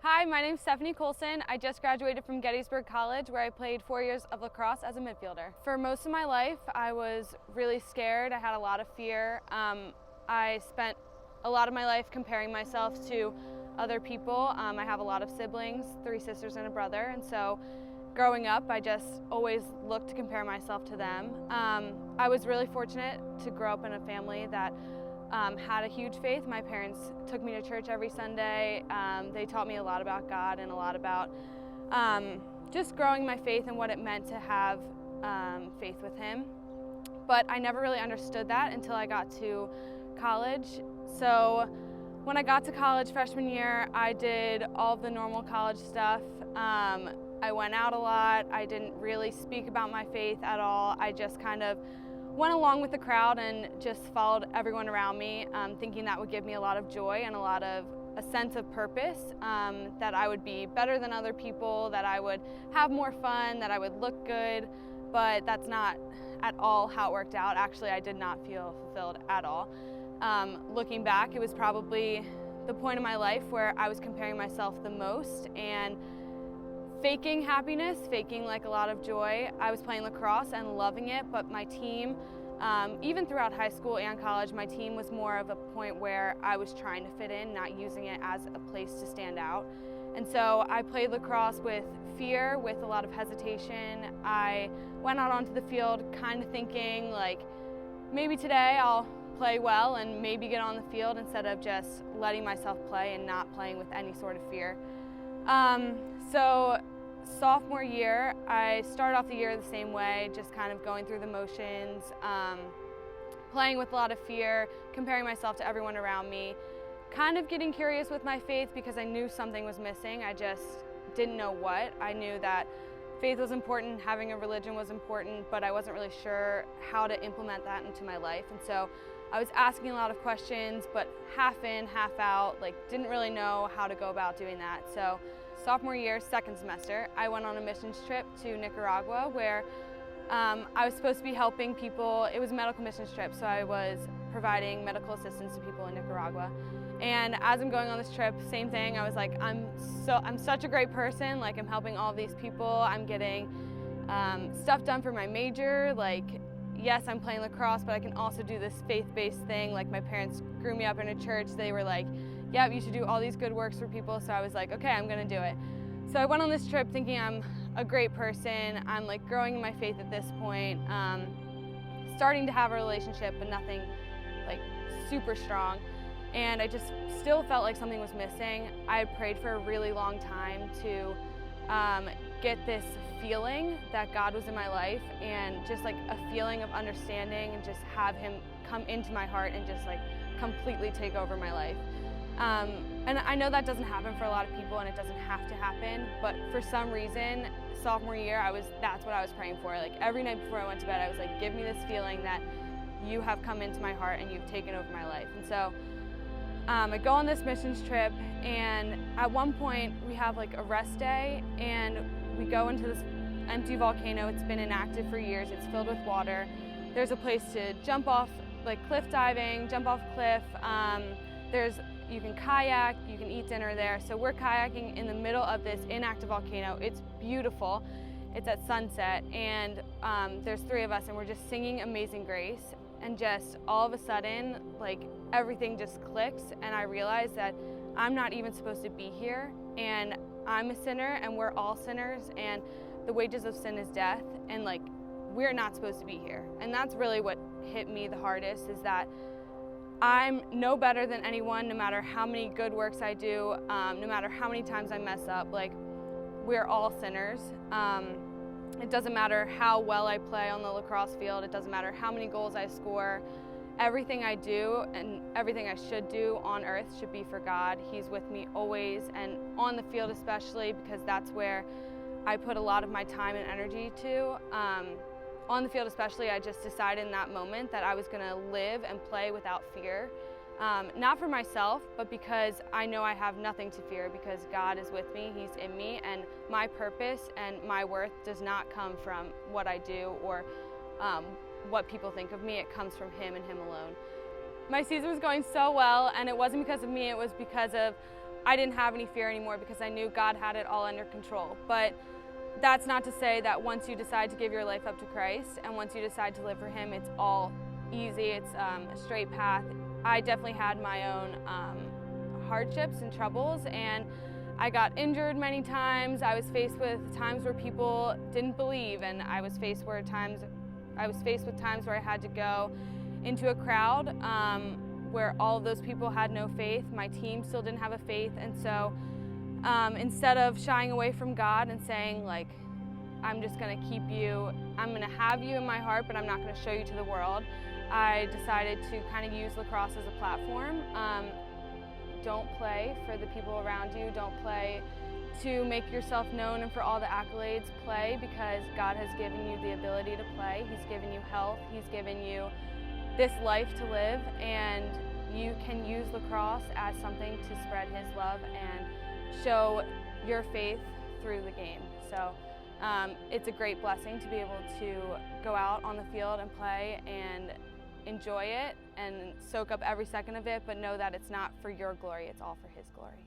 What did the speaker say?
Hi, my name's Steph Colson. I just graduated from Gettysburg College, where I played 4 years of lacrosse as a midfielder. For most of my life, I was really scared. I had a lot of fear. I spent a lot of my life comparing myself to other people. I have a lot of siblings, 3 sisters and a brother, and so growing up, I just always looked to compare myself to them. I was really fortunate to grow up in a family that had a huge faith. My parents took me to church every Sunday. They taught me a lot about God and a lot about just growing my faith and what it meant to have faith with Him. But I never really understood that until I got to college. So when I got to college freshman year, I did all of the normal college stuff. I went out a lot. I didn't really speak about my faith at all. I just kind of went along with the crowd and just followed everyone around me, thinking that would give me a lot of joy and a sense of purpose, that I would be better than other people, that I would have more fun, that I would look good, but that's not at all how it worked out. Actually, I did not feel fulfilled at all. Looking back, it was probably the point in my life where I was comparing myself the most and faking happiness, faking like a lot of joy. I was playing lacrosse and loving it, but my team, even throughout high school and college, my team was more of a point where I was trying to fit in, not using it as a place to stand out. And so I played lacrosse with fear, with a lot of hesitation. I went out onto the field kind of thinking like, maybe today I'll play well and maybe get on the field, instead of just letting myself play and not playing with any sort of fear. So sophomore year, I started off the year the same way, just kind of going through the motions, playing with a lot of fear, comparing myself to everyone around me, kind of getting curious with my faith because I knew something was missing. I just didn't know what. I knew that faith was important, having a religion was important, but I wasn't really sure how to implement that into my life. And so I was asking a lot of questions, but half in, half out, like didn't really know how to go about doing that. So sophomore year, second semester, I went on a missions trip to Nicaragua where I was supposed to be helping people. It was a medical missions trip, so I was providing medical assistance to people in Nicaragua. And as I'm going on this trip, same thing, I was like, I'm such a great person, like I'm helping all of these people, I'm getting stuff done for my major, like yes, I'm playing lacrosse, but I can also do this faith-based thing. Like my parents grew me up in a church. They were like, yeah, you should do all these good works for people. So I was like, okay, I'm gonna do it. So I went on this trip thinking I'm a great person. I'm like growing in my faith at this point, starting to have a relationship, but nothing like super strong. And I just still felt like something was missing. I had prayed for a really long time to get this feeling that God was in my life, and just like a feeling of understanding, and just have Him come into my heart and just like completely take over my life. And I know that doesn't happen for a lot of people, and it doesn't have to happen, but for some reason, sophomore year, that's what I was praying for. Like every night before I went to bed, I was like, give me this feeling that you have come into my heart and you've taken over my life. And so I go on this missions trip, and at one point we have like a rest day, and we go into this empty volcano. It's been inactive for years. It's filled with water. There's a place to jump off, like cliff diving, jump off a cliff. You can kayak, you can eat dinner there. So we're kayaking in the middle of this inactive volcano. It's beautiful. It's at sunset, and there's 3 of us, and we're just singing Amazing Grace. And just all of a sudden, like everything just clicks, and I realize that I'm not even supposed to be here, and I'm a sinner, and we're all sinners, and the wages of sin is death, and like we're not supposed to be here. And that's really what hit me the hardest, is that I'm no better than anyone, no matter how many good works I do, no matter how many times I mess up. Like we're all sinners. It doesn't matter how well I play on the lacrosse field. It doesn't matter how many goals I score. Everything I do and everything I should do on earth should be for God. He's with me always, and on the field especially, because that's where I put a lot of my time and energy to. On the field especially, I just decided in that moment that I was going to live and play without fear. Not for myself, but because I know I have nothing to fear, because God is with me, He's in me, and my purpose and my worth does not come from what I do or what people think of me. It comes from Him and Him alone. My season was going so well, and it wasn't because of me, it was because of I didn't have any fear anymore because I knew God had it all under control. But that's not to say that once you decide to give your life up to Christ and once you decide to live for Him, it's all easy, it's a straight path. I definitely had my own hardships and troubles, and I got injured many times. I was faced with times where people didn't believe, and I was faced with times where I had to go into a crowd where all of those people had no faith. My team still didn't have a faith, and so instead of shying away from God and saying, like, I'm just going to keep you, I'm going to have you in my heart, but I'm not going to show you to the world, I decided to kind of use lacrosse as a platform. Don't play for the people around you. Don't play to make yourself known and for all the accolades. Play because God has given you the ability to play. He's given you health. He's given you this life to live, and you can use lacrosse as something to spread His love and show your faith through the game. So it's a great blessing to be able to go out on the field and play and enjoy it and soak up every second of it, but know that it's not for your glory, it's all for His glory.